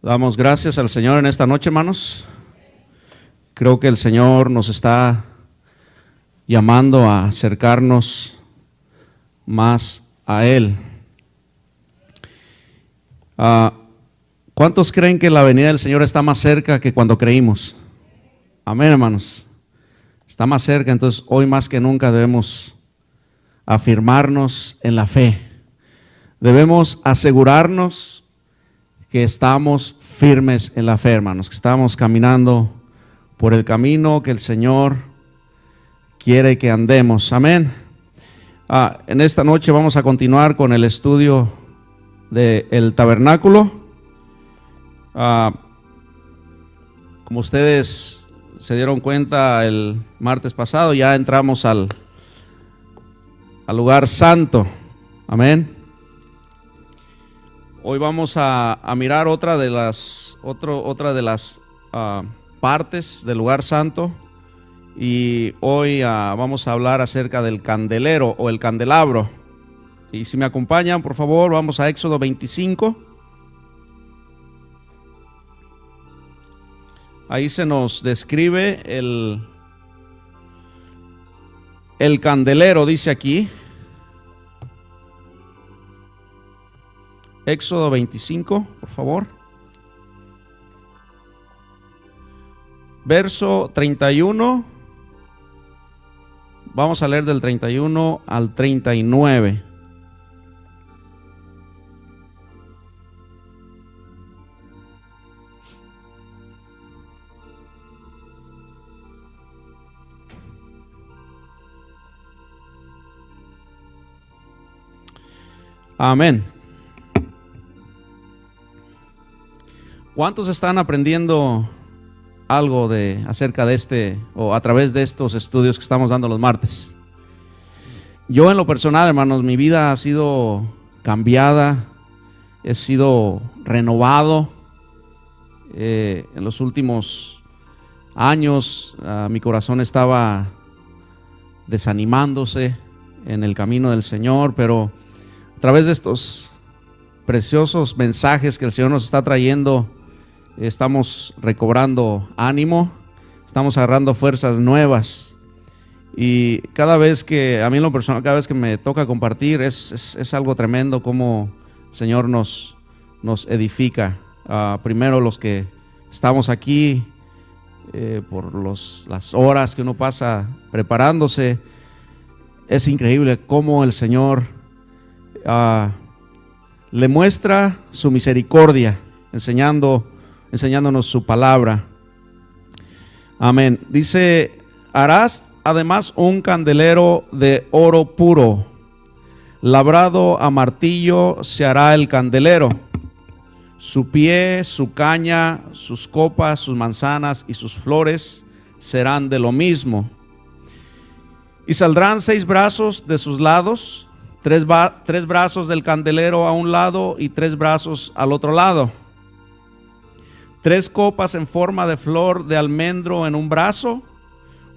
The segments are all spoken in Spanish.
Damos gracias al Señor en esta noche, hermanos. Creo que el Señor nos está llamando a acercarnos más a Él. ¿Cuántos creen que la venida del Señor está más cerca que cuando creímos? Amén, hermanos. Está más cerca, entonces hoy más que nunca debemos afirmarnos en la fe. Debemos asegurarnos que estamos firmes en la fe, hermanos, que estamos caminando por el camino que el Señor quiere que andemos. Amén. En esta noche vamos a continuar con el estudio del tabernáculo. Como ustedes se dieron cuenta el martes pasado, ya entramos al lugar santo. Amén. Hoy vamos a mirar otra de las partes del lugar santo, y hoy vamos a hablar acerca del candelero o el candelabro. Y si me acompañan, por favor, vamos a Éxodo 25. Ahí se nos describe el candelero, dice aquí. Éxodo 25, por favor. Verso 31. Vamos a leer del 31 al 39. Amén. ¿Cuántos están aprendiendo algo acerca de o a través de estos estudios que estamos dando los martes? Yo en lo personal, hermanos, mi vida ha sido cambiada, he sido renovado. En los últimos años mi corazón estaba desanimándose en el camino del Señor, pero a través de estos preciosos mensajes que el Señor nos está trayendo, estamos recobrando ánimo, estamos agarrando fuerzas nuevas. Y cada vez que, a mí en lo personal, cada vez que me toca compartir, es algo tremendo como el Señor nos edifica. Primero los que estamos aquí, por las horas que uno pasa preparándose, es increíble cómo el Señor le muestra su misericordia, enseñándonos su palabra. Amén. Dice: harás además un candelero de oro puro, labrado a martillo se hará el candelero. Su pie, su caña, sus copas, sus manzanas y sus flores serán de lo mismo. Y saldrán 6 brazos de sus lados, 3 brazos del candelero a un lado y 3 brazos al otro lado. 3 copas en forma de flor de almendro en un brazo,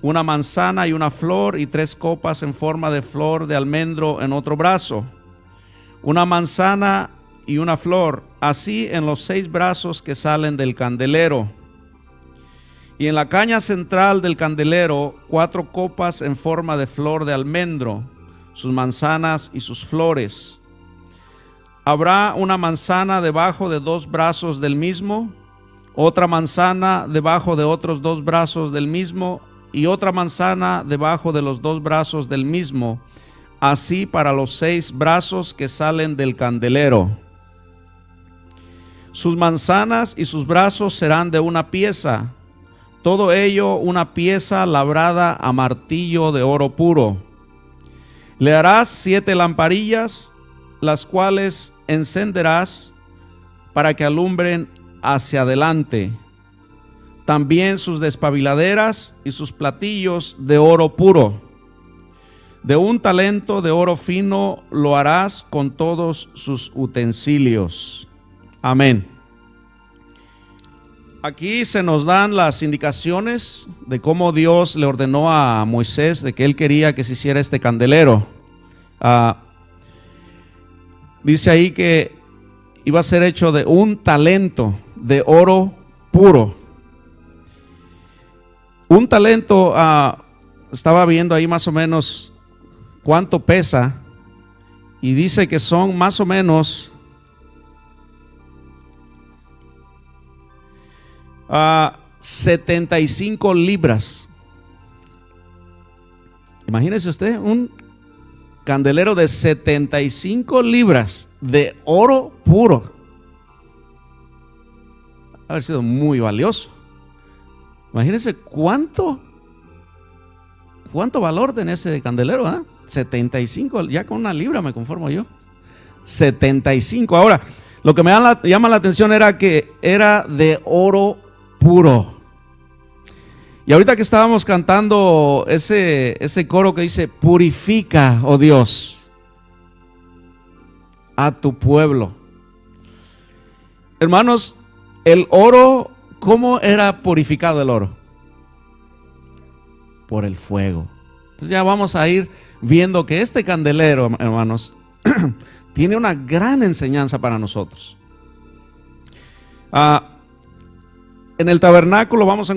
una manzana y una flor, y 3 copas en forma de flor de almendro en otro brazo, una manzana y una flor, así en los 6 brazos que salen del candelero. Y en la caña central del candelero 4 copas en forma de flor de almendro, sus manzanas y sus flores. Habrá una manzana debajo de 2 brazos del mismo, otra manzana debajo de otros 2 brazos del mismo, y otra manzana debajo de los 2 brazos del mismo, así para los 6 brazos que salen del candelero. Sus manzanas y sus brazos serán de una pieza, todo ello una pieza labrada a martillo de oro puro. Le harás 7 lamparillas, las cuales encenderás para que alumbren hacia adelante. También sus despabiladeras y sus platillos de oro puro. De un talento de oro fino lo harás con todos sus utensilios. Amén. Aquí se nos dan las indicaciones de cómo Dios le ordenó a Moisés de que él quería que se hiciera este candelero. Dice ahí que iba a ser hecho de un talento de oro puro. Un talento, estaba viendo ahí más o menos cuánto pesa, y dice que son más o menos 75 libras. Imagínese usted un candelero de 75 libras de oro puro. Haber sido muy valioso. Imagínense cuánto valor tiene ese candelero, ¿eh? 75, ya con una libra me conformo yo. 75. Ahora, lo que me llama la atención era que era de oro puro. Y ahorita que estábamos cantando ese coro que dice: purifica, oh Dios, a tu pueblo. Hermanos, el oro, ¿cómo era purificado el oro? Por el fuego. Entonces ya vamos a ir viendo que este candelero, hermanos, tiene una gran enseñanza para nosotros. En el tabernáculo vamos a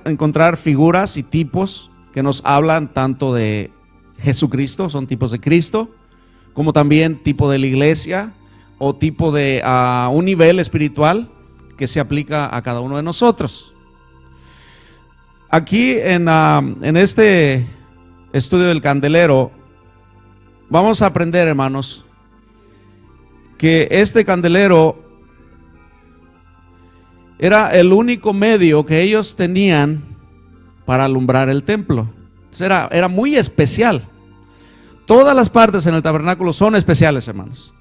encontrar figuras y tipos que nos hablan tanto de Jesucristo, son tipos de Cristo, como también tipo de la iglesia o tipo de un nivel espiritual que se aplica a cada uno de nosotros. Aquí en este estudio del candelero vamos a aprender, hermanos, que este candelero era el único medio que ellos tenían para alumbrar el templo. Entonces era muy especial. Todas las partes en el tabernáculo son especiales, hermanos,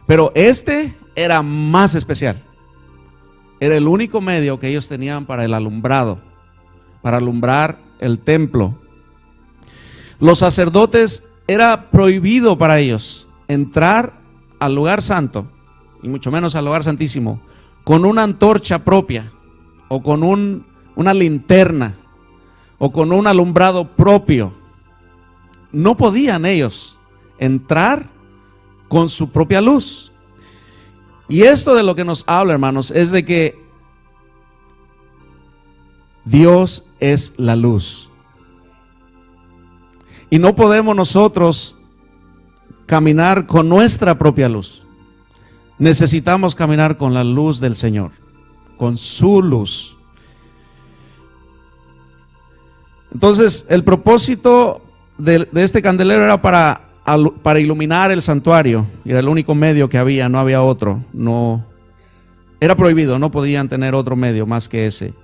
pero este era más especial. Era el único medio que ellos tenían para el alumbrado, para alumbrar el templo. Los sacerdotes, era prohibido para ellos entrar al lugar santo, y mucho menos al lugar santísimo, con una antorcha propia, o con una linterna, o con un alumbrado propio. No podían ellos entrar con su propia luz. Y esto de lo que nos habla, hermanos, es de que Dios es la luz. Y no podemos nosotros caminar con nuestra propia luz. Necesitamos caminar con la luz del Señor, con su luz. Entonces, el propósito de este candelero era para iluminar el santuario. Y era el único medio que había, no había otro. No, era prohibido, no podían tener otro medio más que ese.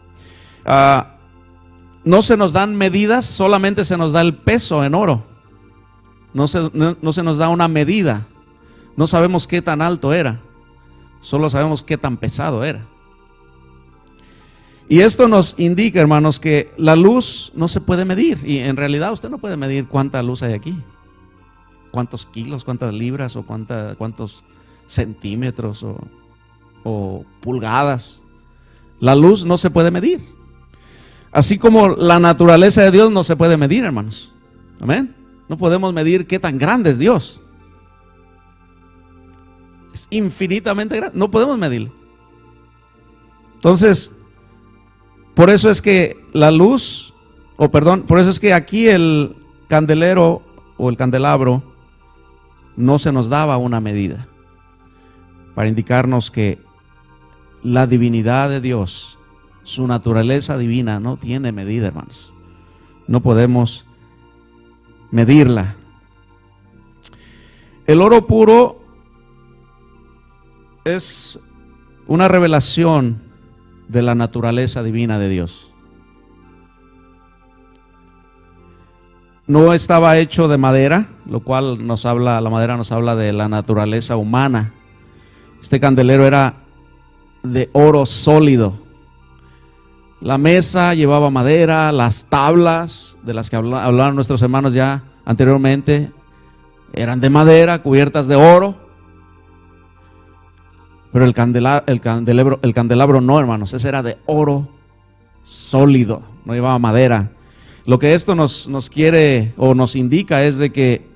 No se nos dan medidas, solamente se nos da el peso en oro. No se nos da una medida. No sabemos qué tan alto era, solo sabemos qué tan pesado era. Y esto nos indica, hermanos, que la luz no se puede medir. Y en realidad usted no puede medir cuánta luz hay aquí, cuántos kilos, cuántas libras, o cuántos centímetros o pulgadas. La luz no se puede medir. Así como la naturaleza de Dios no se puede medir, hermanos. Amén. No podemos medir qué tan grande es Dios. Es infinitamente grande, no podemos medirlo. Entonces, por eso es que la luz, por eso es que aquí el candelero o el candelabro no se nos daba una medida, para indicarnos que la divinidad de Dios, su naturaleza divina, no tiene medida, hermanos. No podemos medirla. El oro puro es una revelación de la naturaleza divina de Dios. No estaba hecho de madera, lo cual la madera nos habla de la naturaleza humana. Este candelero era de oro sólido. La mesa llevaba madera, las tablas de las que hablaron nuestros hermanos ya anteriormente eran de madera, cubiertas de oro. Pero el candelabro no, hermanos, ese era de oro sólido, no llevaba madera. Lo que esto nos quiere o nos indica es de que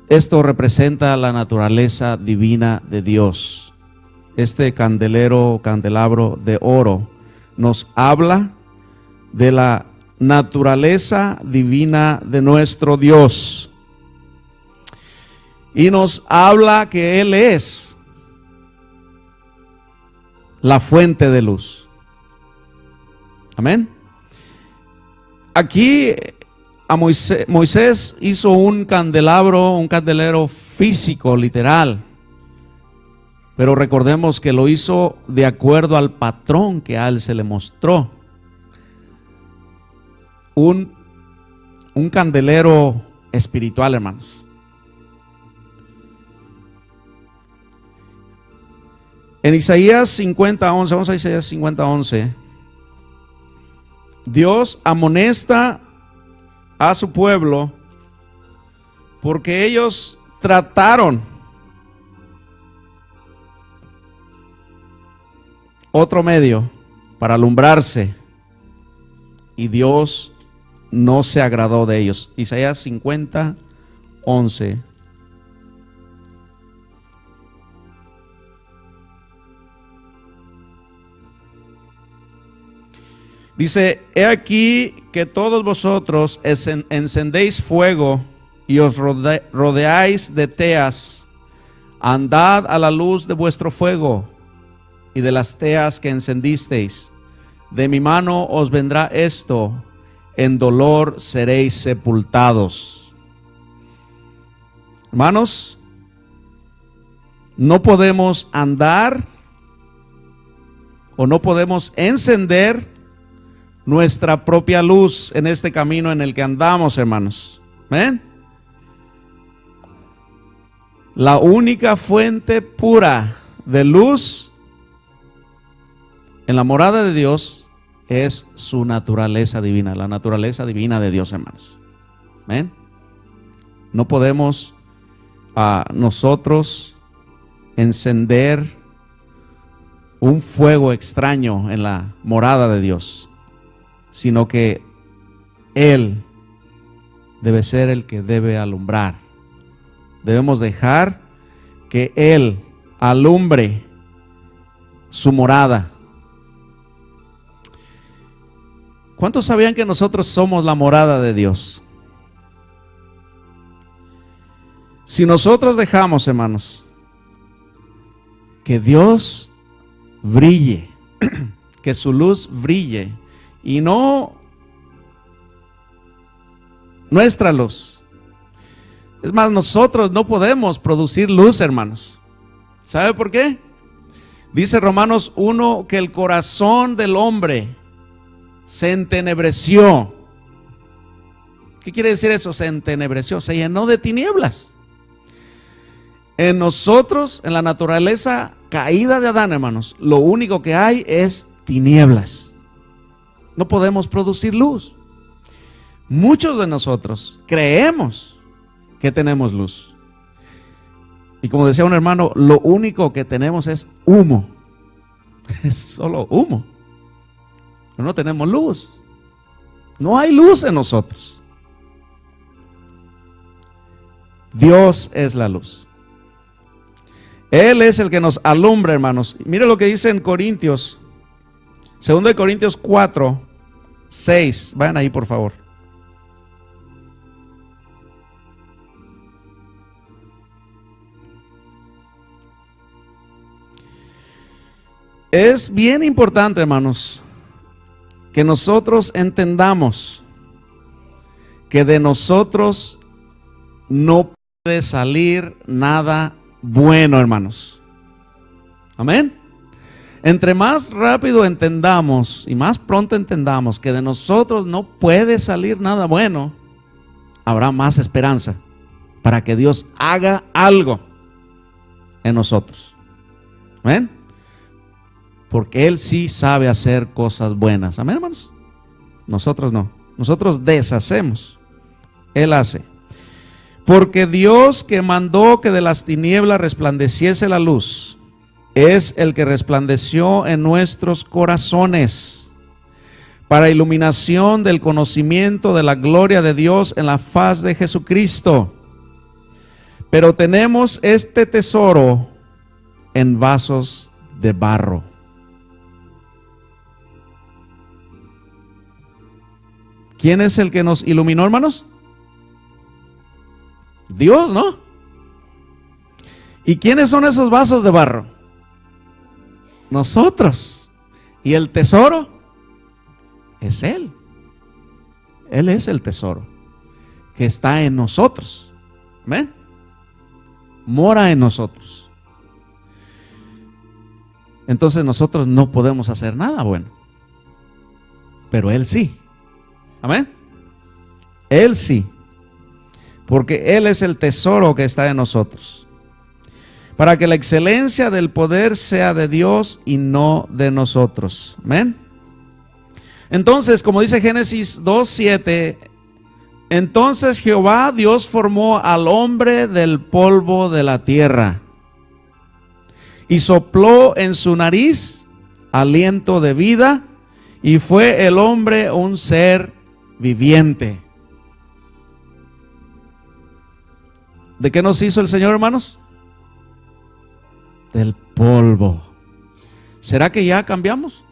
esto representa la naturaleza divina de Dios. este candelabro de oro, nos habla de la naturaleza divina de nuestro Dios. Y nos habla que Él es la fuente de luz. Amén. Aquí Moisés hizo un candelero físico, literal. Pero recordemos que lo hizo de acuerdo al patrón que a él se le mostró. Un candelero espiritual, hermanos. En Isaías 50:11, vamos a Isaías 50:11. Dios amonesta a su pueblo porque ellos trataron otro medio para alumbrarse y Dios no se agradó de ellos. Isaías 50:11. Dice: he aquí que todos vosotros encendéis fuego y os rodeáis de teas. Andad a la luz de vuestro fuego y de las teas que encendisteis. De mi mano os vendrá esto, en dolor seréis sepultados. Hermanos, no podemos andar o no podemos encender nuestra propia luz en este camino en el que andamos, hermanos. ¿Ven? La única fuente pura de luz en la morada de Dios es su naturaleza divina, la naturaleza divina de Dios, hermanos. ¿Ven? No podemos nosotros encender un fuego extraño en la morada de Dios, sino que Él debe ser el que debe alumbrar. Debemos dejar que Él alumbre su morada. ¿Cuántos sabían que nosotros somos la morada de Dios? Si nosotros dejamos, hermanos, que Dios brille, que su luz brille, y no nuestra luz. Es más, nosotros no podemos producir luz, hermanos. ¿Sabe por qué? Dice Romanos 1 que el corazón del hombre se entenebreció. ¿Qué quiere decir eso? Se entenebreció, se llenó de tinieblas. En nosotros, en la naturaleza caída de Adán, hermanos, lo único que hay es tinieblas. No podemos producir luz. Muchos de nosotros creemos que tenemos luz. Y como decía un hermano, lo único que tenemos es humo. Es solo humo. Pero no tenemos luz. No hay luz en nosotros. Dios es la luz. Él es el que nos alumbra, hermanos. Mire lo que dice en Corintios, 2 Corintios 4:6. Vayan ahí, por favor. Es bien importante, hermanos, que nosotros entendamos que de nosotros no puede salir nada bueno, hermanos. Amén. Entre más rápido entendamos y más pronto entendamos que de nosotros no puede salir nada bueno, habrá más esperanza para que Dios haga algo en nosotros. ¿Amén? Porque Él sí sabe hacer cosas buenas. ¿Amén, hermanos? Nosotros no. Nosotros deshacemos. Él hace. Porque Dios, que mandó que de las tinieblas resplandeciese la luz, es el que resplandeció en nuestros corazones para iluminación del conocimiento de la gloria de Dios en la faz de Jesucristo. Pero tenemos este tesoro en vasos de barro. ¿Quién es el que nos iluminó, hermanos? Dios, ¿no? ¿Y quiénes son esos vasos de barro? Nosotros. ¿Y el tesoro? Es Él. Él es el tesoro que está en nosotros. ¿Ven? Mora en nosotros. Entonces nosotros no podemos hacer nada bueno, pero Él sí. Amén. Él sí, porque Él es el tesoro que está en nosotros, para que la excelencia del poder sea de Dios y no de nosotros. Amén. Entonces, como dice Génesis 2:7, entonces Jehová Dios formó al hombre del polvo de la tierra y sopló en su nariz aliento de vida, y fue el hombre un ser viviente. ¿De qué nos hizo el Señor, hermanos? Del polvo. ¿Será que ya cambiamos?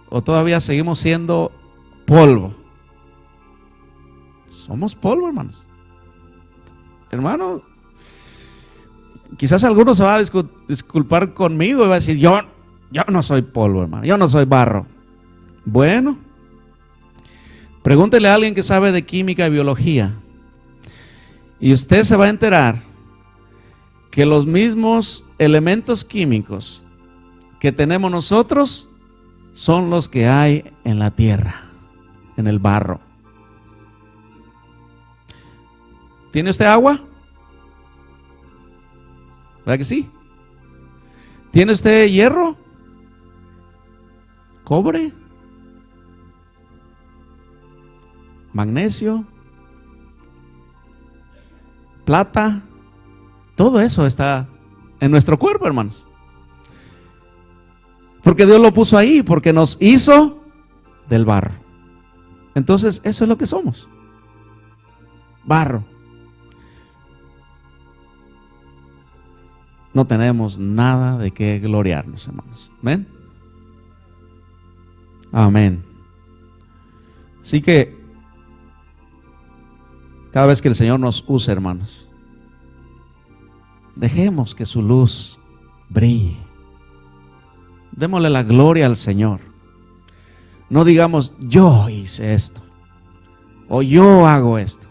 ¿O todavía seguimos siendo polvo? Somos polvo, hermanos. Hermano, quizás algunos se va a disculpar conmigo y va a decir, yo no soy polvo, hermano, yo no soy barro. Bueno, pregúntele a alguien que sabe de química y biología, y usted se va a enterar que los mismos elementos químicos que tenemos nosotros son los que hay en la tierra, en el barro. ¿Tiene usted agua? ¿Verdad que sí? ¿Tiene usted hierro? ¿Cobre? ¿Magnesio? ¿Plata? Todo eso está en nuestro cuerpo, hermanos. Porque Dios lo puso ahí, porque nos hizo del barro. Entonces, eso es lo que somos. Barro. No tenemos nada de qué gloriarnos, hermanos. ¿Amén? Amén. Así que cada vez que el Señor nos use, hermanos, dejemos que su luz brille. Démosle la gloria al Señor. No digamos, yo hice esto, o yo hago esto.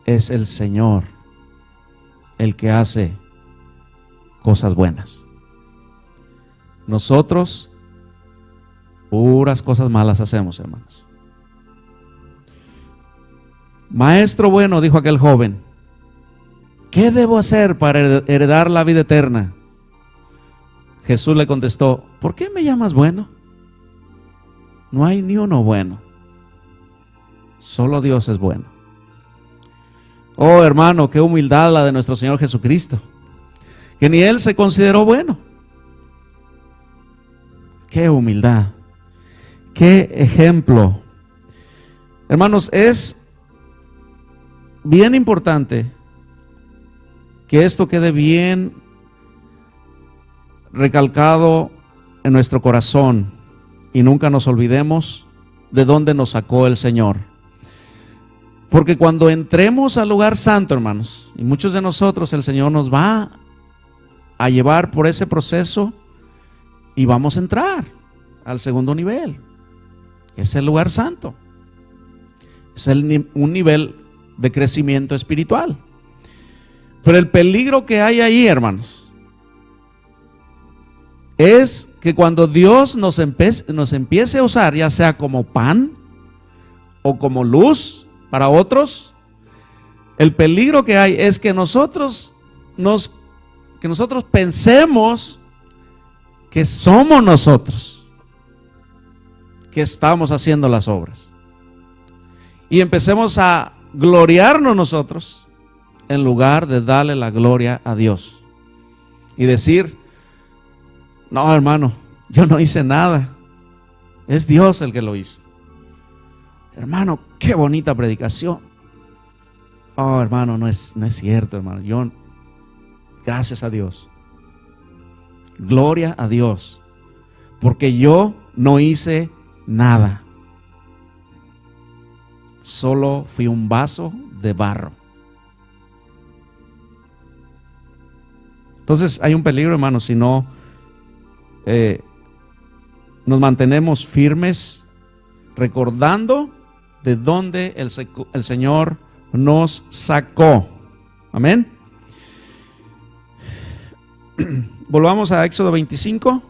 Es el Señor el que hace cosas buenas. Nosotros puras cosas malas hacemos, hermanos. Maestro bueno, dijo aquel joven, ¿qué debo hacer para heredar la vida eterna? Jesús le contestó, ¿por qué me llamas bueno? No hay ni uno bueno. Solo Dios es bueno. Oh, hermano, qué humildad la de nuestro Señor Jesucristo, que ni Él se consideró bueno. Qué humildad, qué ejemplo. Hermanos, es bien importante que esto quede bien recalcado en nuestro corazón y nunca nos olvidemos de dónde nos sacó el Señor. Porque cuando entremos al lugar santo, hermanos, y muchos de nosotros, el Señor nos va a llevar por ese proceso y vamos a entrar al segundo nivel. Es el lugar santo. Es un nivel de crecimiento espiritual. Pero el peligro que hay ahí, hermanos, es que cuando Dios nos empiece a usar, ya sea como pan o como luz para otros, el peligro que hay es que nosotros pensemos que somos nosotros que estamos haciendo las obras y empecemos a gloriarnos nosotros en lugar de darle la gloria a Dios y decir, no, hermano, yo no hice nada, es Dios el que lo hizo. Hermano, qué bonita predicación. Oh, hermano, no es cierto, hermano. Gracias a Dios, Gloria a Dios, porque yo no hice nada. Solo fui un vaso de barro. Entonces hay un peligro, hermanos, si no nos mantenemos firmes, recordando de dónde el Señor nos sacó. Amén. Volvamos a Éxodo 25.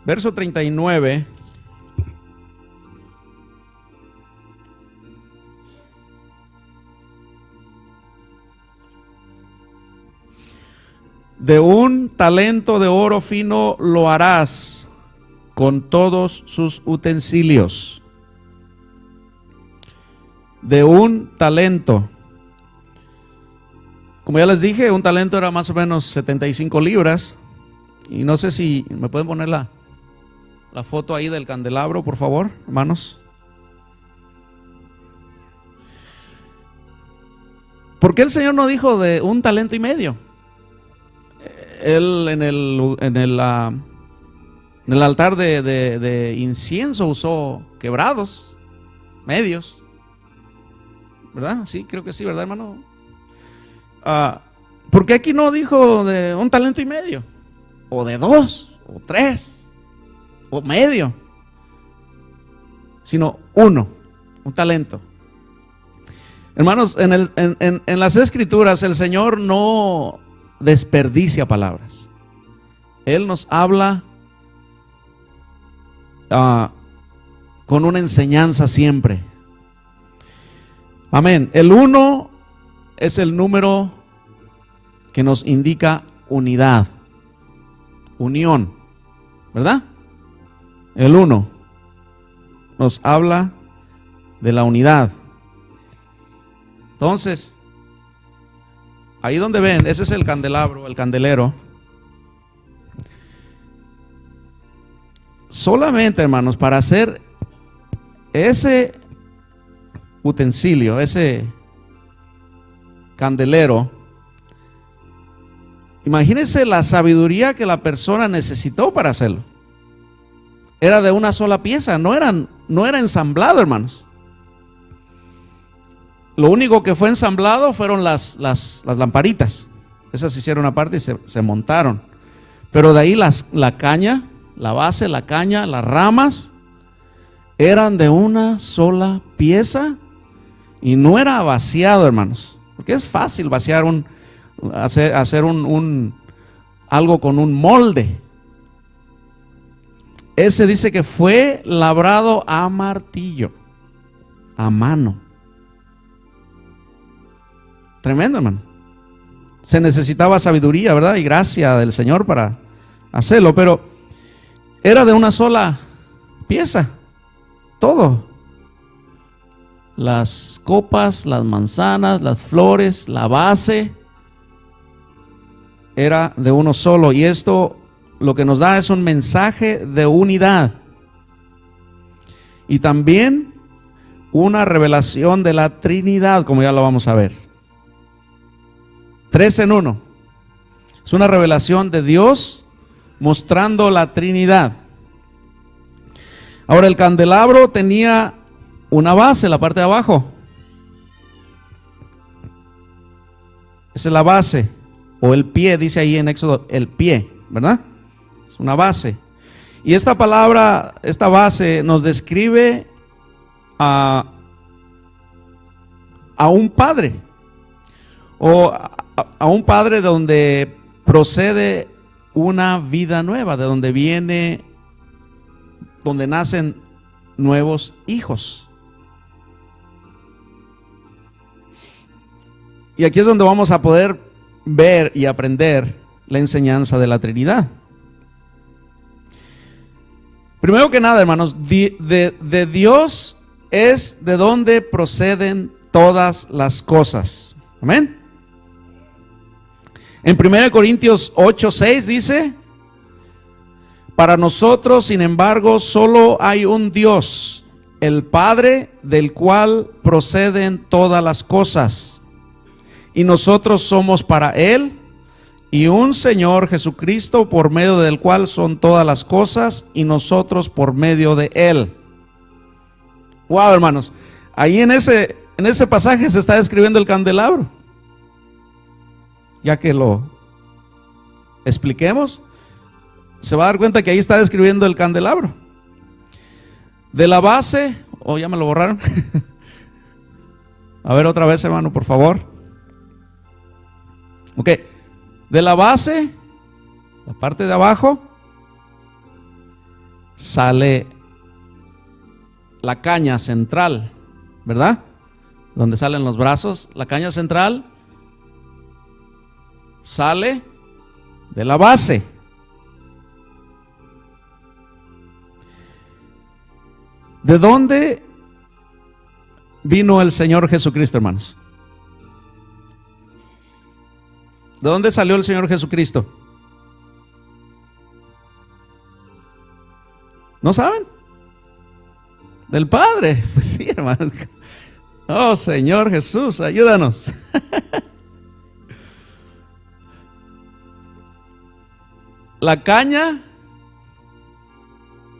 Verso 39. De un talento de oro fino lo harás con todos sus utensilios. De un talento. Como ya les dije, un talento era más o menos 75 libras. Y no sé si me pueden poner la foto ahí del candelabro, por favor, hermanos. ¿Por qué el Señor no dijo de un talento y medio? Él en el altar de incienso usó quebrados, medios, ¿verdad? Sí, creo que sí, ¿verdad, hermano? ¿Por qué aquí no dijo de un talento y medio? O de 2, o 3, o medio, sino un talento. Hermanos, en las Escrituras el Señor no desperdicia palabras. Él nos habla con una enseñanza siempre. Amén. El 1 es el número que nos indica unidad, unión, ¿verdad? El 1 nos habla de la unidad. Entonces, ahí donde ven, ese es el candelabro, el candelero. Solamente, hermanos, para hacer ese utensilio, ese candelero, imagínense la sabiduría que la persona necesitó para hacerlo. Era de una sola pieza, no era ensamblado, hermanos. Lo único que fue ensamblado fueron las lamparitas. Esas se hicieron aparte y se montaron. Pero de ahí la caña, la base, la caña, las ramas eran de una sola pieza y no era vaciado, hermanos. Porque es fácil vaciar hacer algo con un molde. Ese dice que fue labrado a martillo, a mano. Tremendo, hermano. Se necesitaba sabiduría, ¿verdad? Y gracia del Señor para hacerlo, pero era de una sola pieza, todo. Las copas, las manzanas, las flores, la base, era de uno solo. Y esto lo que nos da es un mensaje de unidad. Y también una revelación de la Trinidad, como ya lo vamos a ver. 3 en 1. Es una revelación de Dios mostrando la Trinidad. Ahora, el candelabro tenía una base en la parte de abajo. Esa es la base, o el pie, dice ahí en Éxodo, el pie, ¿verdad? Es una base. Y esta palabra, esta base, nos describe a un padre, o a un padre donde procede una vida nueva, de donde nacen nuevos hijos. Y aquí es donde vamos a poder ver y aprender la enseñanza de la Trinidad. Primero que nada, hermanos, de Dios es de donde proceden todas las cosas. Amén. En 1 Corintios 8:6 dice Para nosotros, sin embargo, solo hay un Dios, el Padre, del cual proceden todas las cosas, y nosotros somos para Él, y un Señor Jesucristo, por medio del cual son todas las cosas, y nosotros por medio de Él. Wow, hermanos, ahí en ese pasaje se está describiendo el candelabro. Ya que lo expliquemos, se va a dar cuenta que ahí está describiendo el candelabro. De la base, ya me lo borraron. A ver otra vez, hermano, por favor. Ok, de la base, la parte de abajo, sale la caña central, ¿verdad? Donde salen los brazos. La caña central sale de la base. ¿De dónde vino el Señor Jesucristo, hermanos? ¿De dónde salió el Señor Jesucristo? ¿No saben? Del Padre. Pues sí, hermanos. Oh, Señor Jesús, ayúdanos. La caña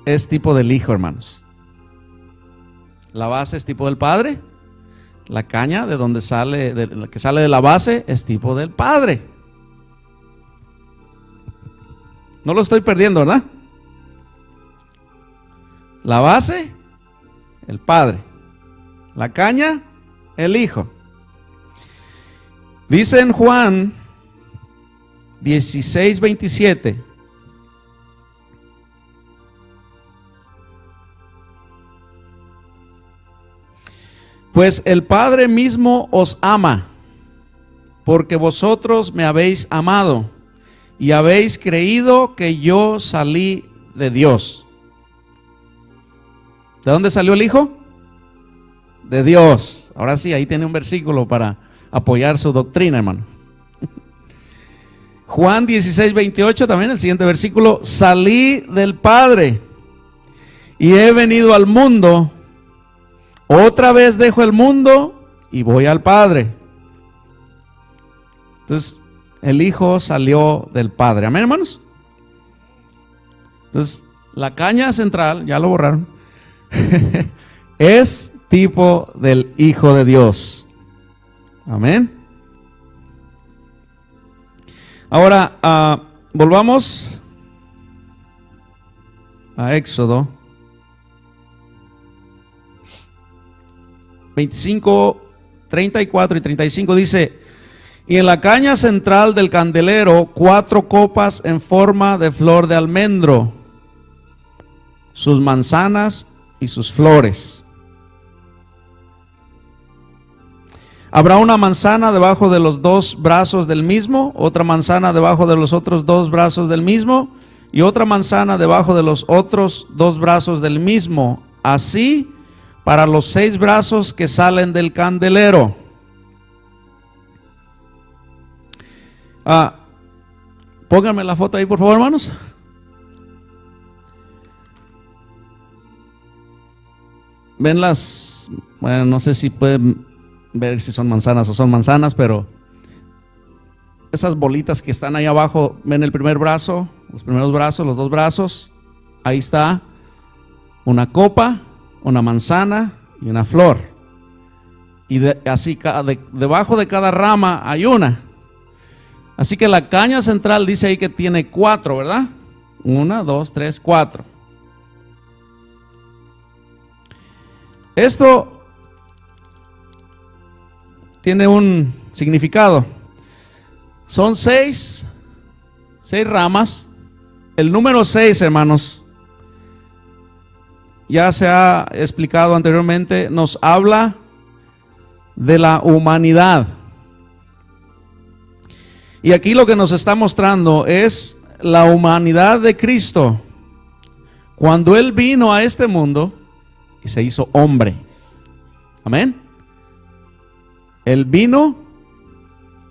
es tipo del Hijo, hermanos. La base es tipo del Padre. La caña de donde sale, la que sale de la base, es tipo del Padre. No lo estoy perdiendo, ¿verdad? La base, el Padre. La caña, el Hijo. Dice en Juan 16:27. Pues el Padre mismo os ama, porque vosotros me habéis amado y habéis creído que yo salí de Dios. ¿De dónde salió el Hijo? De Dios. Ahora sí, ahí tiene un versículo para apoyar su doctrina, hermano. Juan 16:28 también, el siguiente versículo: salí del Padre y he venido al mundo. Otra vez dejo el mundo y voy al Padre. Entonces, el Hijo salió del Padre. Amén, hermanos. Entonces, la caña central, ya lo borraron, es tipo del Hijo de Dios. Amén. Ahora, volvamos a Éxodo 25, 34 y 35 dice: y en la caña central del candelero 4 copas en forma de flor de almendro, sus manzanas y sus flores. Habrá una manzana debajo de los 2 brazos del mismo, otra manzana debajo de los otros 2 brazos del mismo, y otra manzana debajo de los otros 2 brazos del mismo. Así para los 6 brazos que salen del candelero. Pónganme la foto ahí, por favor, hermanos. Ven las, bueno, no sé si pueden ver si son manzanas o son manzanas, pero esas bolitas que están ahí abajo, ven el primer brazo, los primeros brazos, los 2 brazos. Ahí está una copa, una manzana y una flor. Y así debajo de cada rama hay una. Así que la caña central dice ahí que tiene 4, ¿verdad? 1, 2, 3, 4. Esto tiene un significado. Son 6 ramas. El número 6, hermanos, ya se ha explicado anteriormente, nos habla de la humanidad. Y aquí lo que nos está mostrando es la humanidad de Cristo, cuando Él vino a este mundo y se hizo hombre. Amén. Él vino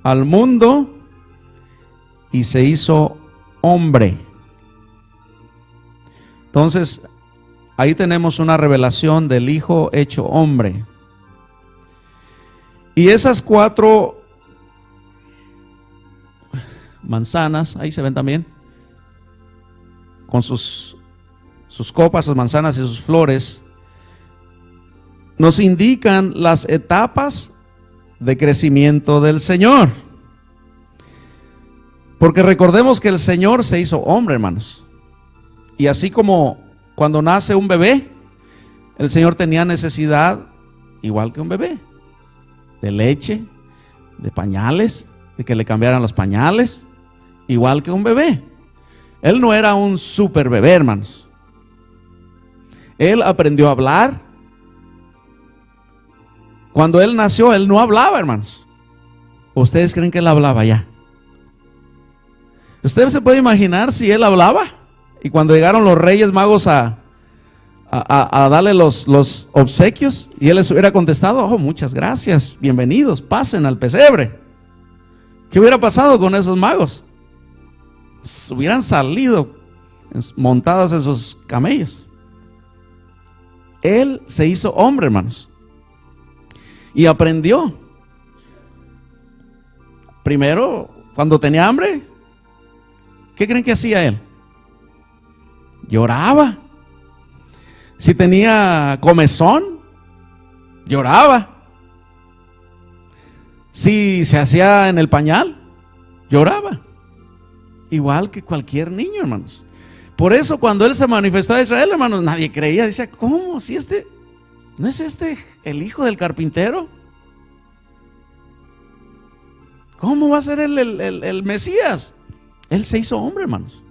al mundo y se hizo hombre. Entonces, ahí tenemos una revelación del Hijo hecho hombre. Y esas 4 manzanas, ahí se ven también, con sus copas, sus manzanas y sus flores, nos indican las etapas de crecimiento del Señor. Porque recordemos que el Señor se hizo hombre, hermanos. Y así como cuando nace un bebé, el Señor tenía necesidad, igual que un bebé, de leche, de pañales, de que le cambiaran los pañales, igual que un bebé. Él no era un super bebé, hermanos. Él aprendió a hablar. Cuando él nació, él no hablaba, hermanos. ¿Ustedes creen que él hablaba ya? ¿Usted se puede imaginar si él hablaba? Y cuando llegaron los Reyes Magos a darle los obsequios, y él les hubiera contestado: oh, muchas gracias, bienvenidos, pasen al pesebre. ¿Qué hubiera pasado con esos magos? Hubieran salido montados en sus camellos. Él se hizo hombre, hermanos, y aprendió. Primero, cuando tenía hambre, ¿qué creen que hacía él? Lloraba. Si tenía comezón, lloraba. Si se hacía en el pañal, lloraba. Igual que cualquier niño, hermanos. Por eso cuando él se manifestó a Israel, hermanos, nadie creía. Decía: ¿cómo? Si ¿no es el hijo del carpintero? ¿Cómo va a ser el Mesías? Él se hizo hombre, hermanos.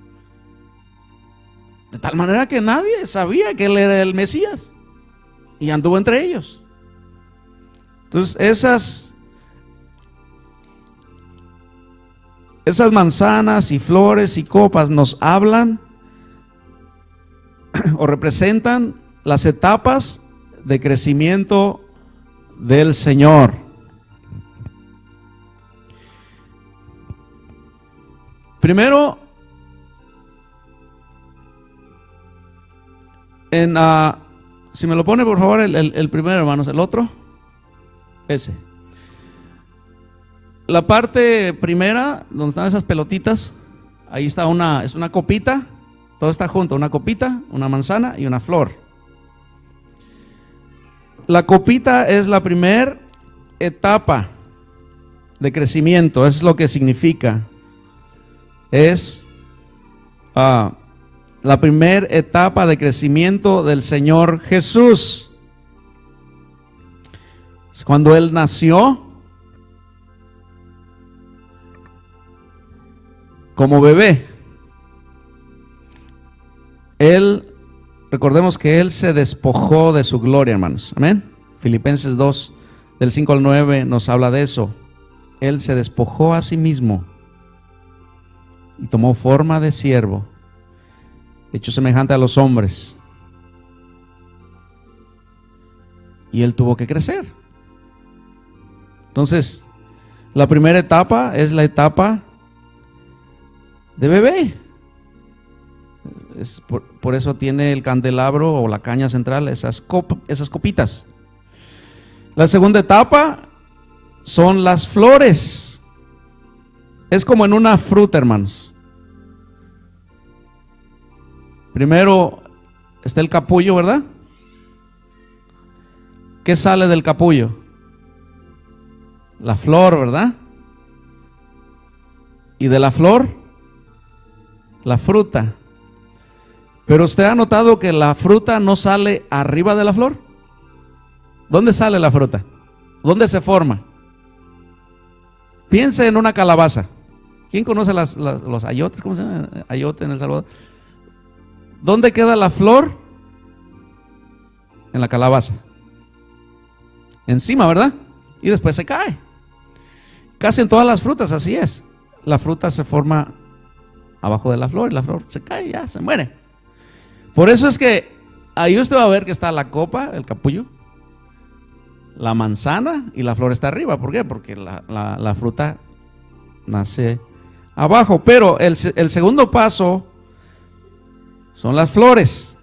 De tal manera que nadie sabía que él era el Mesías. Y anduvo entre ellos. Entonces esas manzanas y flores y copas nos hablan o representan las etapas de crecimiento del Señor. Primero, si me lo pone por favor el primero, hermanos, el otro, ese. La parte primera, donde están esas pelotitas, ahí está es una copita, todo está junto, una copita, una manzana y una flor. La copita es la primera etapa de crecimiento, eso es lo que significa. Es la primera etapa de crecimiento del Señor Jesús. Cuando Él nació como bebé, recordemos que Él se despojó de su gloria, hermanos. Amén. Filipenses 2, del 5 al 9 nos habla de eso. Él se despojó a sí mismo y tomó forma de siervo, hecho semejante a los hombres. Y Él tuvo que crecer. Entonces, la primera etapa es la etapa de bebé. Por eso tiene el candelabro o la caña central, esas copitas. La segunda etapa son las flores. Es como en una fruta, hermanos. Primero está el capullo, ¿verdad? ¿Qué sale del capullo? La flor, ¿verdad? Y de la flor, la fruta. Pero usted ha notado que la fruta no sale arriba de la flor. ¿Dónde sale la fruta? ¿Dónde se forma? Piense en una calabaza. ¿Quién conoce los ayotes? ¿Cómo se llama? Ayote en El Salvador. ¿Dónde queda la flor? En la calabaza. Encima, ¿verdad? Y después se cae. Casi en todas las frutas así es. La fruta se forma abajo de la flor y la flor se cae y ya se muere. Por eso es que ahí usted va a ver que está la copa, el capullo, la manzana y la flor está arriba. ¿Por qué? Porque la fruta nace abajo. Pero el segundo paso son las flores.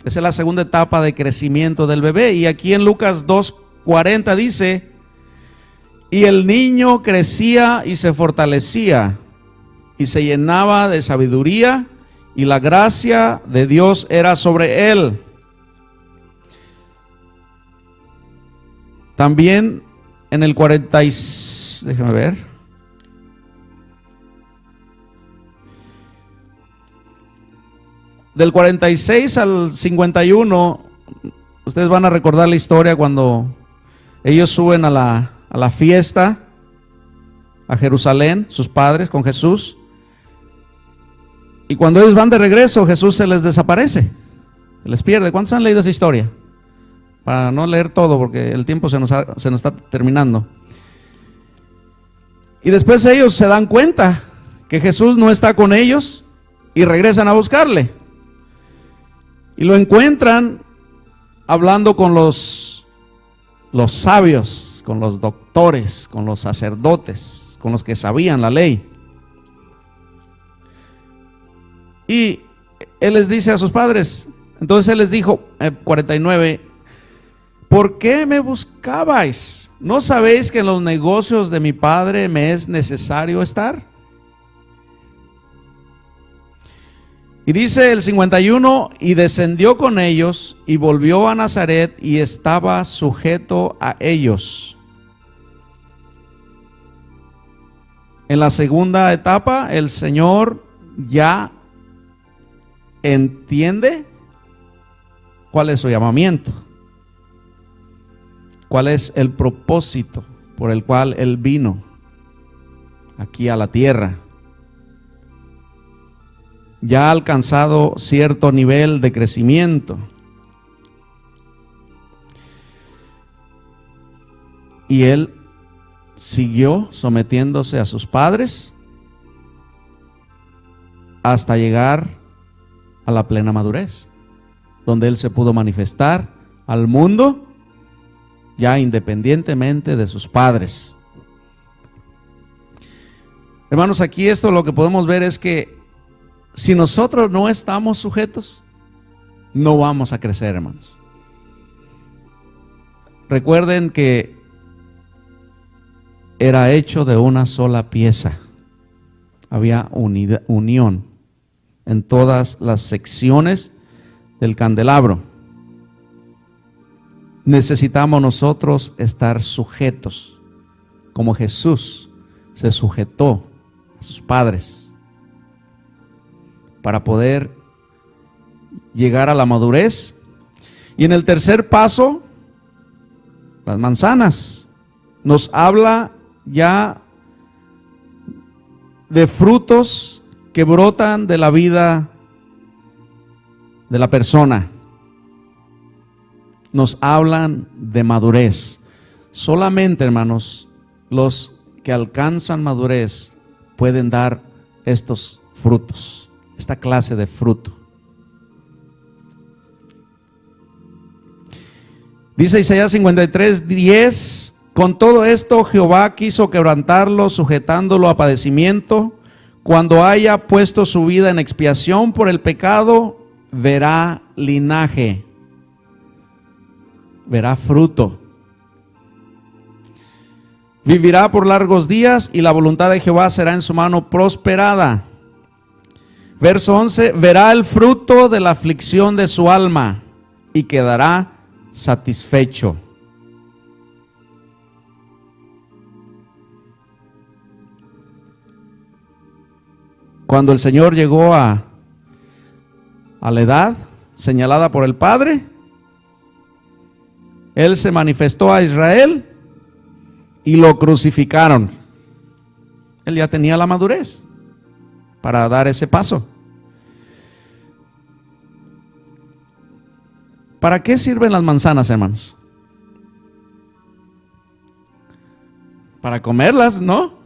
Esa es la segunda etapa de crecimiento del bebé. Y aquí en Lucas 2:40 dice: y el niño crecía y se fortalecía y se llenaba de sabiduría, y la gracia de Dios era sobre él. También en el 40, déjame ver. Del 46 al 51, ustedes van a recordar la historia cuando ellos suben a la fiesta a Jerusalén, sus padres con Jesús. Y cuando ellos van de regreso, Jesús se les desaparece, se les pierde. ¿Cuántos han leído esa historia? Para no leer todo, porque el tiempo se nos está terminando. Y después ellos se dan cuenta que Jesús no está con ellos y regresan a buscarle. Y lo encuentran hablando con los sabios, con los doctores, con los sacerdotes, con los que sabían la ley. Y él les dice a sus padres, entonces él les dijo, 49, ¿por qué me buscabais? ¿No sabéis que en los negocios de mi padre me es necesario estar? Y dice el 51, y descendió con ellos y volvió a Nazaret y estaba sujeto a ellos. En la segunda etapa, el Señor ya entiende cuál es su llamamiento, cuál es el propósito por el cual Él vino aquí a la tierra. Ya ha alcanzado cierto nivel de crecimiento. Y él siguió sometiéndose a sus padres hasta llegar a la plena madurez, donde él se pudo manifestar al mundo ya independientemente de sus padres. Hermanos, aquí esto lo que podemos ver es que si nosotros no estamos sujetos, no vamos a crecer, hermanos. Recuerden que era hecho de una sola pieza. Había unión en todas las secciones del candelabro. Necesitamos nosotros estar sujetos, como Jesús se sujetó a sus padres, para poder llegar a la madurez. Y en el tercer paso, las manzanas, nos habla ya de frutos que brotan de la vida de la persona. Nos hablan de madurez. Solamente, hermanos, los que alcanzan madurez pueden dar estos frutos, esta clase de fruto. Dice Isaías 53:10, con todo esto Jehová quiso quebrantarlo, sujetándolo a padecimiento. Cuando haya puesto su vida en expiación por el pecado, verá linaje, verá fruto. Vivirá por largos días y la voluntad de Jehová será en su mano prosperada. Verso 11, verá el fruto de la aflicción de su alma y quedará satisfecho. Cuando el Señor llegó a la edad señalada por el Padre, Él se manifestó a Israel y lo crucificaron. Él ya tenía la madurez para dar ese paso. ¿Para qué sirven las manzanas, hermanos? Para comerlas, ¿no?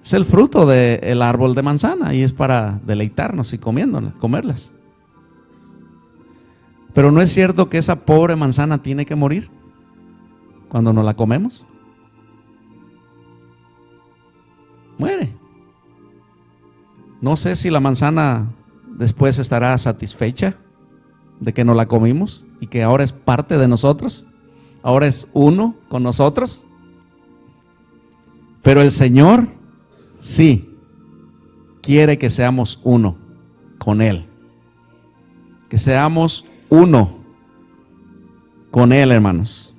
Es el fruto del árbol de manzana y es para deleitarnos y comerlas. Pero ¿no es cierto que esa pobre manzana tiene que morir cuando nos la comemos? Muere. No sé si la manzana después estará satisfecha de que nos la comimos y que ahora es parte de nosotros, ahora es uno con nosotros. Pero el Señor sí quiere que seamos uno con Él, que seamos uno con Él, hermanos.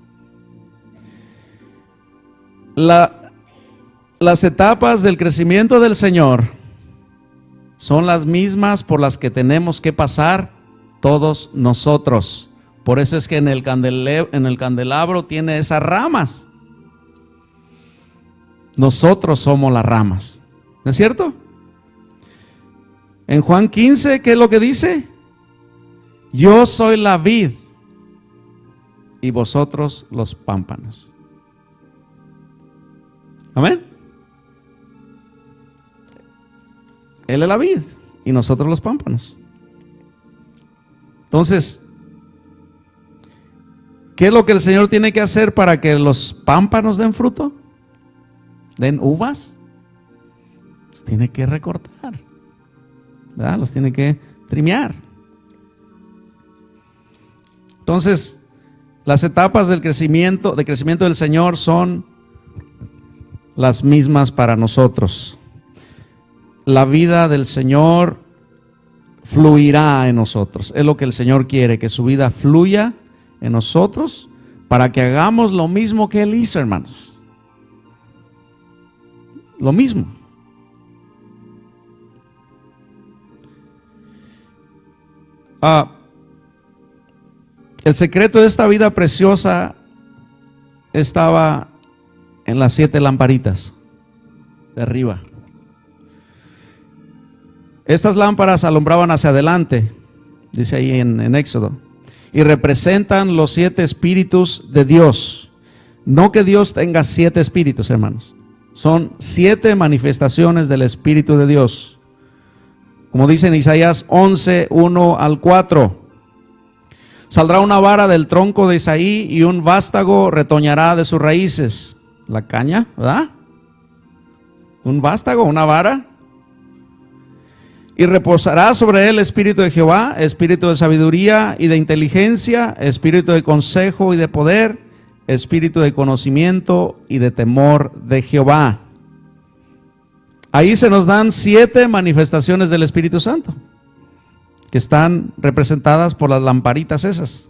Las etapas del crecimiento del Señor son las mismas por las que tenemos que pasar todos nosotros. Por eso es que en el candelabro tiene esas ramas. Nosotros somos las ramas, ¿no es cierto? En Juan 15, ¿qué es lo que dice? Yo soy la vid y vosotros los pámpanos. Amén. Él es la vid y nosotros los pámpanos. Entonces, ¿qué es lo que el Señor tiene que hacer para que los pámpanos den fruto? ¿Den uvas? Los tiene que recortar, ¿verdad? Los tiene que trimear. Entonces, las etapas del crecimiento del Señor son las mismas para nosotros. La vida del Señor fluirá en nosotros. Es lo que el Señor quiere, que su vida fluya en nosotros para que hagamos lo mismo que Él hizo, hermanos. Lo mismo. El secreto de esta vida preciosa estaba en las 7 lamparitas de arriba. Estas lámparas alumbraban hacia adelante, dice ahí en Éxodo, y representan los 7 espíritus de Dios. No que Dios tenga 7 espíritus, hermanos. Son 7 manifestaciones del Espíritu de Dios. Como dice en Isaías 11, 1 al 4. Saldrá una vara del tronco de Isaí y un vástago retoñará de sus raíces. La caña, ¿verdad? Un vástago, una vara. Y reposará sobre él espíritu de Jehová, espíritu de sabiduría y de inteligencia, espíritu de consejo y de poder, espíritu de conocimiento y de temor de Jehová. Ahí se nos dan 7 manifestaciones del Espíritu Santo, que están representadas por las lamparitas esas.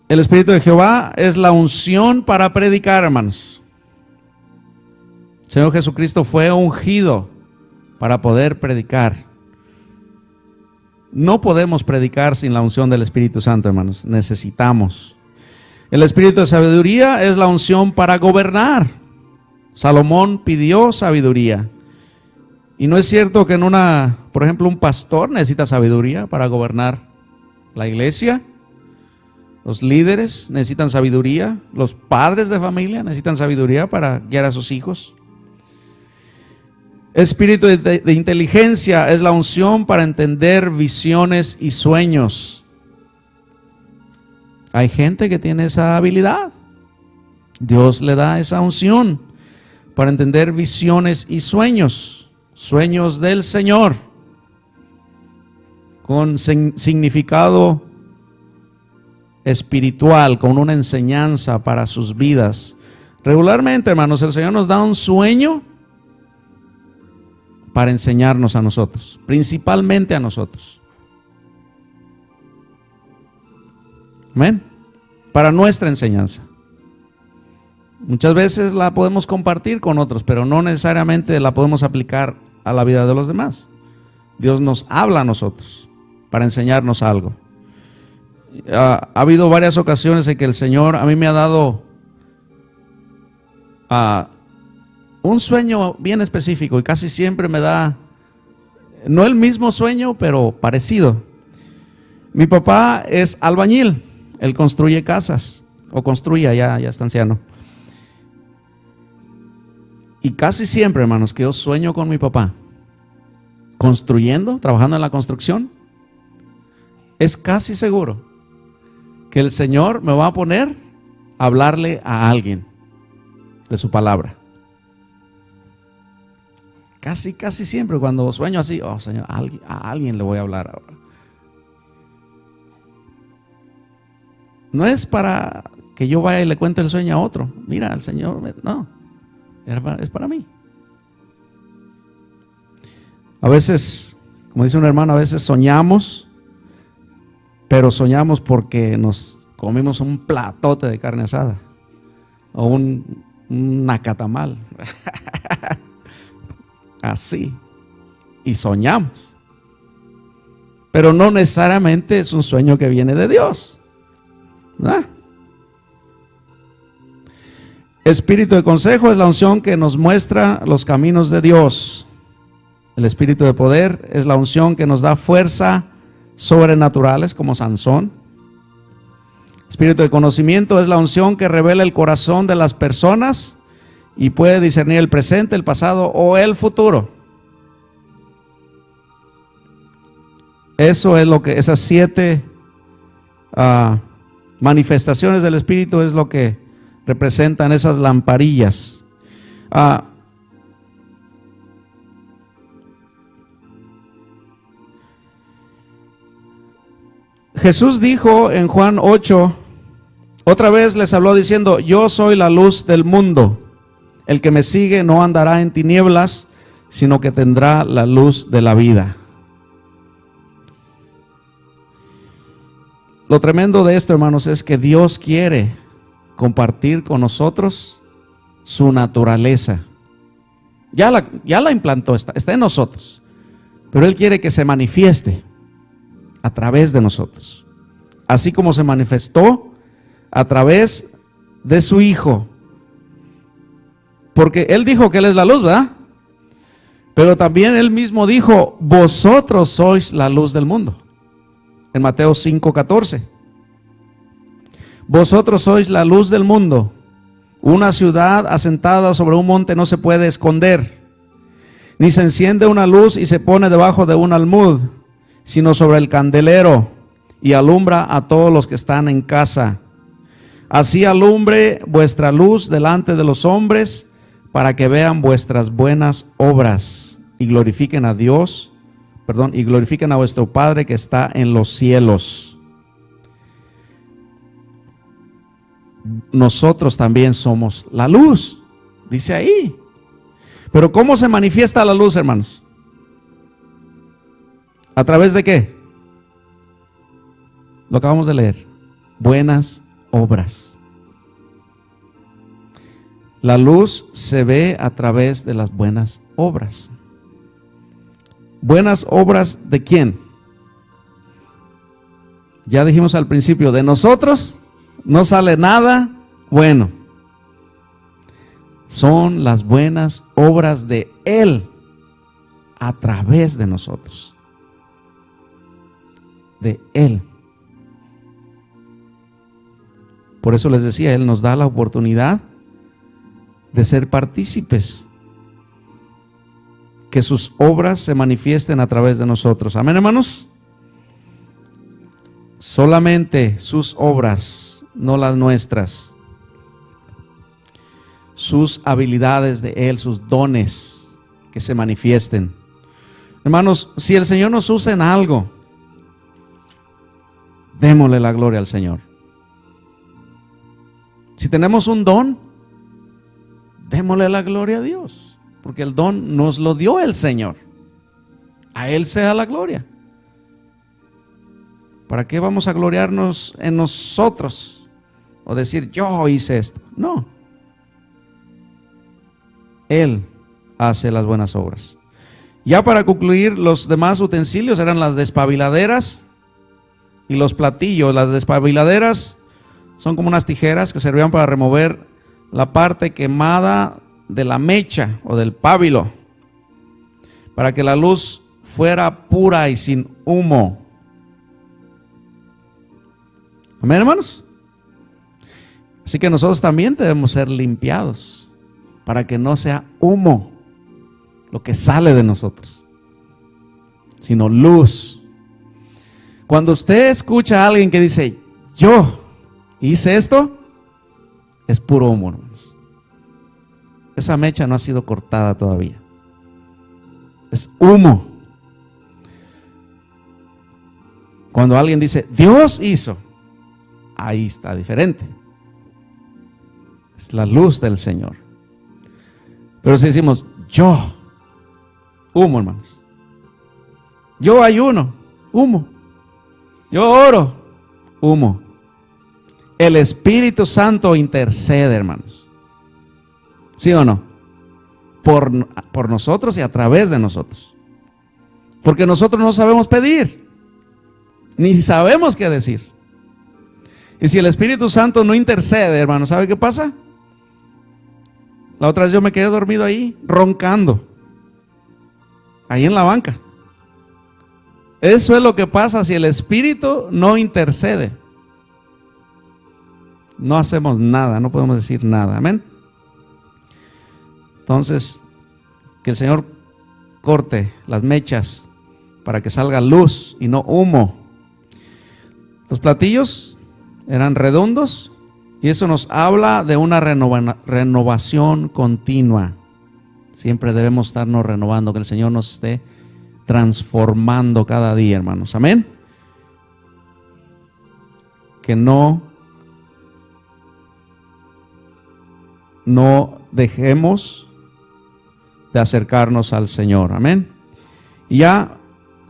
El Espíritu de Jehová es la unción para predicar, hermanos. El Señor Jesucristo fue ungido para poder predicar. No podemos predicar sin la unción del Espíritu Santo, hermanos. Necesitamos. El Espíritu de sabiduría es la unción para gobernar. Salomón pidió sabiduría. Y no es cierto que por ejemplo, un pastor necesita sabiduría para gobernar la iglesia. Los líderes necesitan sabiduría. Los padres de familia necesitan sabiduría para guiar a sus hijos. Espíritu de inteligencia es la unción para entender visiones y sueños. Hay gente que tiene esa habilidad. Dios le da esa unción para entender visiones y sueños. Sueños del Señor con significado espiritual, con una enseñanza para sus vidas. Regularmente, hermanos, el Señor nos da un sueño para enseñarnos a nosotros, principalmente a nosotros. Amén. Para nuestra enseñanza. Muchas veces la podemos compartir con otros, pero no necesariamente la podemos aplicar a la vida de los demás. Dios nos habla a nosotros para enseñarnos algo. Ha habido varias ocasiones en que el Señor a mí me ha dado un sueño bien específico, y casi siempre me da, no el mismo sueño, pero parecido. Mi papá es albañil, él construye casas, o construía, ya está anciano. Y casi siempre, hermanos, que yo sueño con mi papá, construyendo, trabajando en la construcción, es casi seguro que el Señor me va a poner a hablarle a alguien de su palabra. Casi siempre cuando sueño así, oh Señor, a alguien le voy a hablar ahora. No es para que yo vaya y le cuente el sueño a otro. Mira, el Señor, no, es para mí. A veces, como dice un hermano, a veces soñamos, pero soñamos porque nos comimos un platote de carne asada o un nacatamal. Así. Y soñamos. Pero no necesariamente es un sueño que viene de Dios. ¿Verdad? Espíritu de consejo es la unción que nos muestra los caminos de Dios. El espíritu de poder es la unción que nos da fuerza sobrenaturales como Sansón. Espíritu de conocimiento es la unción que revela el corazón de las personas y puede discernir el presente, el pasado o el futuro. Eso es lo que, esas 7 manifestaciones del Espíritu es lo que representan esas lamparillas. Jesús dijo en Juan 8, otra vez les habló diciendo: yo soy la luz del mundo. El que me sigue no andará en tinieblas, sino que tendrá la luz de la vida. Lo tremendo de esto, hermanos, es que Dios quiere compartir con nosotros su naturaleza. Ya la implantó, está en nosotros, pero Él quiere que se manifieste a través de nosotros, así como se manifestó a través de su Hijo, porque Él dijo que Él es la luz, ¿verdad? Pero también Él mismo dijo: vosotros sois la luz del mundo, en Mateo 5:14. Vosotros sois la luz del mundo. Una ciudad asentada sobre un monte no se puede esconder, ni se enciende una luz y se pone debajo de un almud, sino sobre el candelero, y alumbra a todos los que están en casa. Así alumbre vuestra luz delante de los hombres, para que vean vuestras buenas obras y glorifiquen a Dios, y glorifiquen a vuestro Padre que está en los cielos. Nosotros también somos la luz, dice ahí. Pero ¿cómo se manifiesta la luz, hermanos? ¿A través de qué? Lo acabamos de leer: buenas obras. La luz se ve a través de las buenas obras. ¿Buenas obras de quién? Ya dijimos al principio, de nosotros no sale nada bueno. Son las buenas obras de Él a través de nosotros. De Él. Por eso les decía, Él nos da la oportunidad de ser partícipes, que sus obras se manifiesten a través de nosotros. Amén, hermanos. Solamente sus obras, no las nuestras. Sus habilidades de Él, sus dones que se manifiesten. Hermanos, si el Señor nos usa en algo, démosle la gloria al Señor. Si tenemos un don, démosle la gloria a Dios, porque el don nos lo dio el Señor. A Él sea la gloria. ¿Para qué vamos a gloriarnos en nosotros? O decir, yo hice esto. No. Él hace las buenas obras. Ya para concluir, los demás utensilios eran las despabiladeras y los platillos. Las despabiladeras son como unas tijeras que servían para remover la parte quemada de la mecha o del pábilo, para que la luz fuera pura y sin humo. Amén, hermanos. Así que nosotros también debemos ser limpiados para que no sea humo lo que sale de nosotros, sino luz. Cuando usted escucha a alguien que dice, yo hice esto, es puro humo, hermanos. Esa mecha no ha sido cortada todavía. es humo. Cuando alguien dice, Dios hizo, ahí está diferente. Es la luz del Señor. Pero si decimos, yo, humo, hermanos. Yo ayuno, humo. Yo oro, humo. El Espíritu Santo intercede, hermanos. ¿Sí o no? Por nosotros y a través de nosotros. Porque nosotros no sabemos pedir, ni sabemos qué decir. Y si el Espíritu Santo no intercede, hermano, ¿sabe qué pasa? La otra vez yo me quedé dormido ahí, roncando, ahí en la banca. Eso es lo que pasa si el Espíritu no intercede. No hacemos nada, no podemos decir nada, amén. Entonces, que el Señor corte las mechas para que salga luz y no humo. Los platillos eran redondos y eso nos habla de una renovación continua. Siempre debemos estarnos renovando, que el Señor nos esté transformando cada día, hermanos, amén. Que no dejemos de acercarnos al Señor, amén. Y ya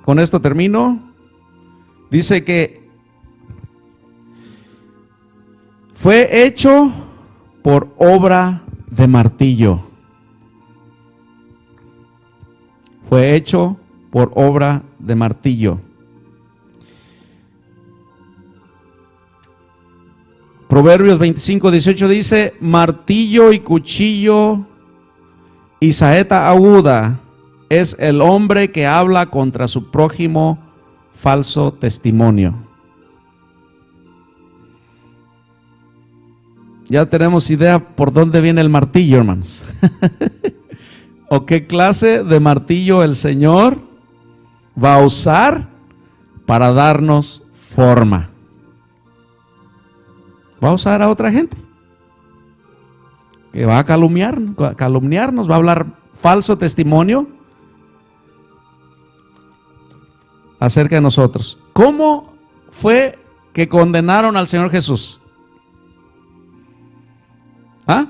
con esto termino. Dice que fue hecho por obra de martillo. Fue hecho por obra de martillo. Proverbios 25:18 dice, martillo y cuchillo y saeta aguda es el hombre que habla contra su prójimo falso testimonio. Ya tenemos idea por dónde viene el martillo, hermanos. ¿O qué clase de martillo el Señor va a usar para darnos forma? Va a usar a otra gente que va a calumniarnos, va a hablar falso testimonio acerca de nosotros. ¿Cómo fue que condenaron al Señor Jesús? ¿Ah?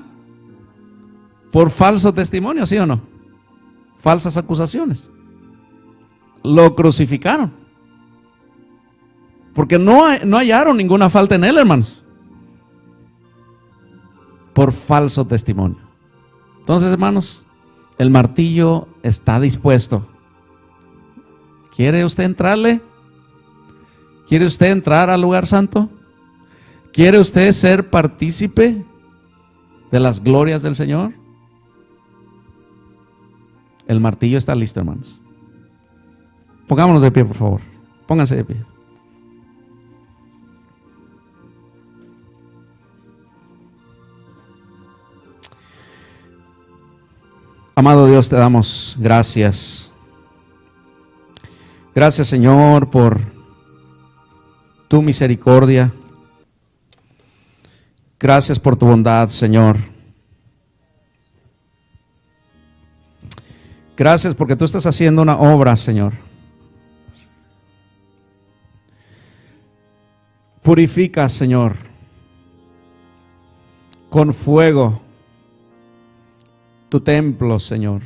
Por falso testimonio, ¿sí o no? Falsas acusaciones. Lo crucificaron. Porque no hallaron ninguna falta en él, hermanos. Por falso testimonio. Entonces, hermanos, el martillo está dispuesto. ¿Quiere usted entrarle? ¿Quiere usted entrar al lugar santo? ¿Quiere usted ser partícipe de las glorias del Señor? El martillo está listo, hermanos. Pongámonos de pie, por favor. Pónganse de pie. Amado Dios, te damos gracias. Gracias, Señor, por tu misericordia. Gracias por tu bondad, Señor. Gracias porque tú estás haciendo una obra, Señor. Purifica, Señor, con fuego tu templo, Señor.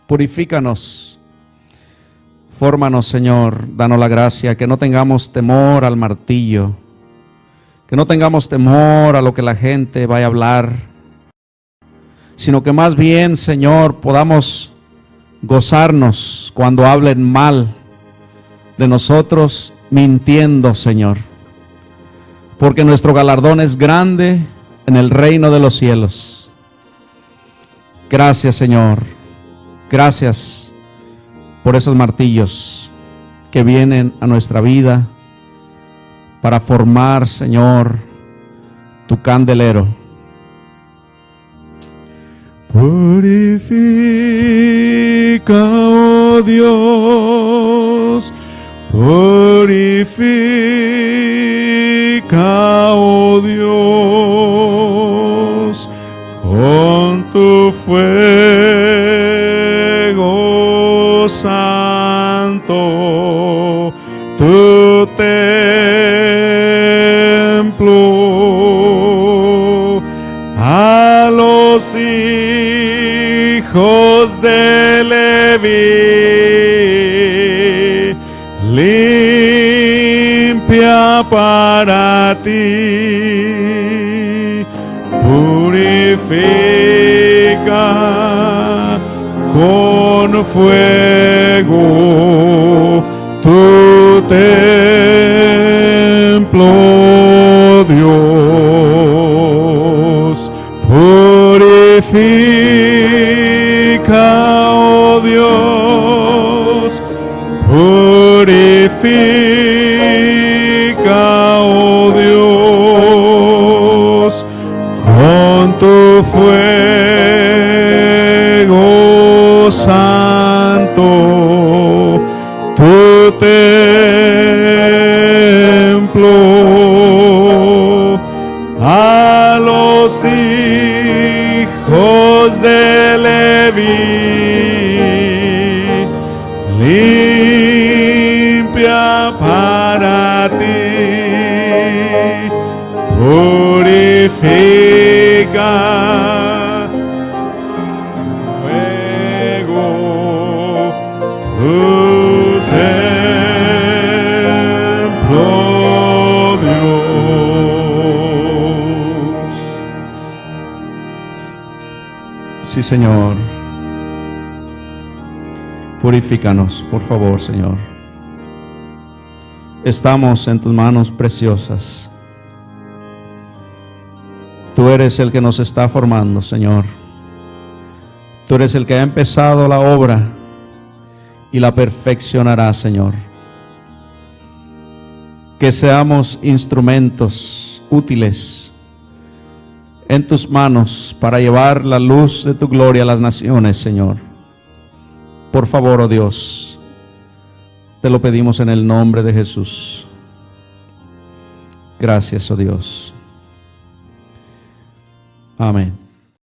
Purifícanos. Fórmanos, Señor. Danos la gracia, que no tengamos temor al martillo, que no tengamos temor a lo que la gente vaya a hablar, sino que más bien, Señor, podamos gozarnos cuando hablen mal de nosotros, mintiendo, Señor, porque nuestro galardón es grande en el reino de los cielos. Gracias, Señor. Gracias por esos martillos que vienen a nuestra vida para formar, Señor, tu candelero. Purifica, oh Dios, purifica, oh Dios, con tu fuego santo, tu templo. A los hijos de Leví, limpia para ti, purifica con fuego tu templo, Dios. Purifica, oh Dios, purifica, oh Dios, con tu fuego santo, tu templo. A los hijos de Leví, limpia para ti, purifica fuego tu templo, Dios. Sí, Señor. Purifícanos, por favor, Señor. Estamos en tus manos preciosas. Tú eres el que nos está formando, Señor. Tú eres el que ha empezado la obra y la perfeccionará, Señor. Que seamos instrumentos útiles en tus manos para llevar la luz de tu gloria a las naciones, Señor. Por favor, oh Dios, te lo pedimos en el nombre de Jesús. Gracias, oh Dios. Amén.